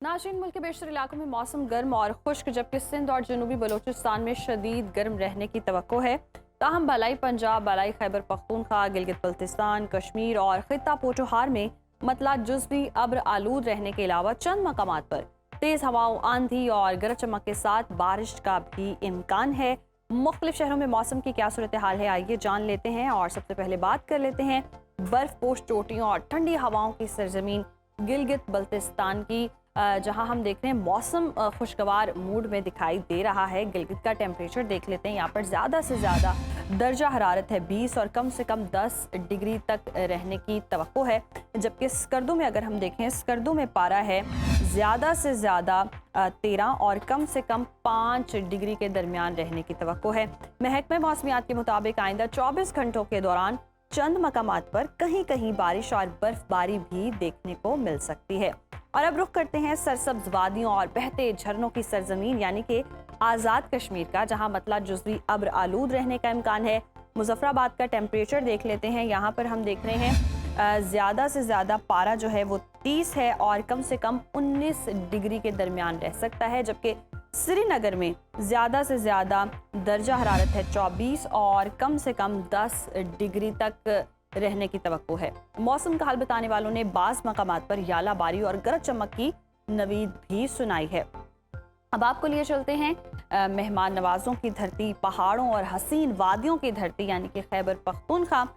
नाज़रीन, मुल्क के बेशतर इलाकों में मौसम गर्म और खुश्क, जबकि सिंध और जनूबी बलूचिस्तान में शदीद गर्म रहने की तवक्को है। ताहम बलाई पंजाब, बलाई खैबर पख्तूनख्वा, गिलगित बल्तिस्तान, कश्मीर और खित्ता पोठोहार में मतला जुज़वी अब्र आलूद रहने के अलावा चंद मकामात पर तेज़ हवाओं, आंधी और गरज चमक के साथ बारिश का भी इम्कान है। मुख्तलिफ शहरों में मौसम की क्या सूरत हाल है, आइए जान लेते हैं। और सबसे पहले बात कर लेते हैं बर्फ पोश चोटियों और ठंडी हवाओं की सरजमीन गिलगित बल्तिस्तान की, जहां हम देख रहे हैं मौसम खुशगवार मूड में दिखाई दे रहा है। गिलगित का टेम्परेचर देख लेते हैं। यहाँ पर ज़्यादा से ज़्यादा दर्जा हरारत है 20 और कम से कम 10 डिग्री तक रहने की तवक्को है। जबकि स्कर्दू में अगर हम देखें, स्कर्दू में पारा है ज़्यादा से ज़्यादा 13 और कम से कम 5 डिग्री के दरमियान रहने की तवक्को है। महकमे मौसमियात के मुताबिक आइंदा 24 घंटों के दौरान चंद मकामात पर कहीं कहीं बारिश और बर्फबारी भी देखने को मिल सकती है। और अब रुख करते हैं सरसब्ज वादियों और बहते झरनों की सरजमीन यानी कि आज़ाद कश्मीर का, जहां मतला जुज़वी अब्र आलूद रहने का इम्कान है। मुजफ्फराबाद का टेम्परेचर देख लेते हैं। यहाँ पर हम देख रहे हैं ज़्यादा से ज़्यादा पारा जो है वो 30 है और कम से कम 19 डिग्री के दरमियान रह सकता है। जबकि श्रीनगर में ज़्यादा से ज़्यादा दर्जा हरारत है 24 और कम से कम 10 डिग्री तक रहने की तवक्को है। मौसम का हाल बताने वालों ने बाज़ मकामात पर यालाबारी और गरज चमक की नवीद भी सुनाई है। अब आपको लिए चलते हैं मेहमान नवाजों की धरती, पहाड़ों और हसीन वादियों की धरती यानी कि खैबर पख्तूनख्वा,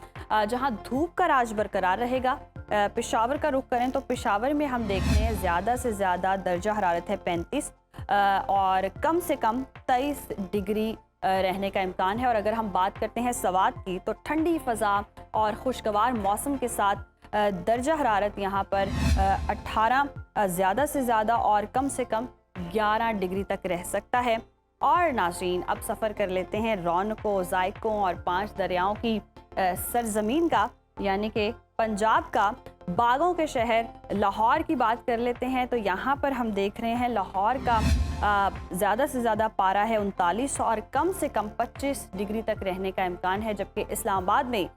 जहां धूप का राज बरकरार रहेगा। पेशावर का रुख करें तो पेशावर में हम देख रहे हैं ज़्यादा से ज़्यादा दर्जा हरारत है 35 और कम से कम 23 डिग्री रहने का इम्कान है। और अगर हम बात करते हैं सवात की, तो ठंडी फ़ज़ा और खुशगवार मौसम के साथ दर्जा हरारत यहाँ पर 18 ज़्यादा से ज़्यादा और कम से कम 11 डिग्री तक रह सकता है। और नाज़रीन, अब सफ़र कर लेते हैं रौनकों, ज़ायकों और 5 दरियाओं की सरजमीन का, यानी कि पंजाब का बागों के शहर लाहौर की बात कर लेते हैं। तो यहाँ पर हम देख रहे हैं लाहौर का ज़्यादा से ज़्यादा पारा है 39 और कम से कम 25 डिग्री तक रहने का इम्कान है। जबकि इस्लामाबाद में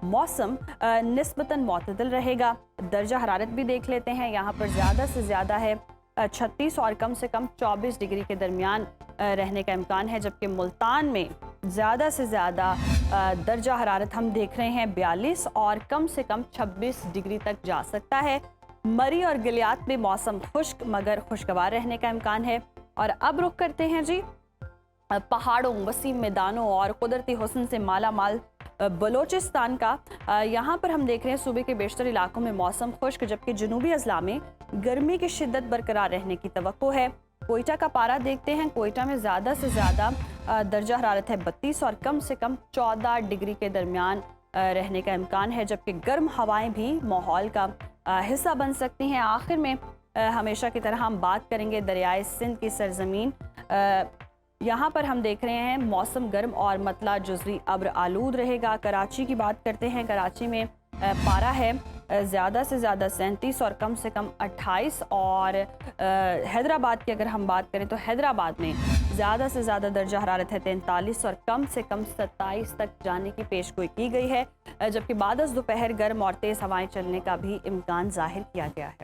मौसम निस्बतन मोतदल रहेगा। दर्जा हरारत भी देख लेते हैं। यहाँ पर ज़्यादा से ज़्यादा है 36 और कम से कम 24 डिग्री के दरमियान रहने का इम्कान है। जबकि मुल्तान में ज़्यादा से ज़्यादा दर्जा हरारत हम देख रहे हैं 42 और कम से कम 26 डिग्री तक जा सकता है। मरी और गिलियात में मौसम खुश्क मगर खुशगवार रहने का इम्कान है। और अब रुख करते हैं जी पहाड़ों, वसीम मैदानों और कुदरती हुस्न से माला माल बलूचिस्तान का। यहाँ पर हम देख रहे हैं सूबे के बेशतर इलाकों में मौसम खुश्क, जबकि जनूबी अजला में गर्मी की शिद्दत बरकरार रहने की तवक्को है। कोयटा का पारा देखते हैं। कोयटा में ज़्यादा से ज़्यादा दर्जा हरारत है 32 और कम से कम 14 डिग्री के दरमियान रहने का इम्कान है। जबकि गर्म हवाएं भी माहौल का हिस्सा बन सकती हैं। आखिर में हमेशा की तरह हम बात करेंगे दरियाए सिंध की सरजमीन। यहाँ पर हम देख रहे हैं मौसम गर्म और मतला जुज़वी अब्र आलूद रहेगा। कराची की बात करते हैं। कराची में पारा है ज़्यादा से ज़्यादा 37 और कम से कम 28 और हैदराबाद की अगर हम बात करें तो हैदराबाद में ज़्यादा से ज़्यादा दर्जा हरारत है 43 और कम से कम 27 तक जाने की पेशगोई की गई है। जबकि बाद दोपहर गर्म और तेज़ हवाएं चलने का भी इम्कान ज़ाहिर किया गया है।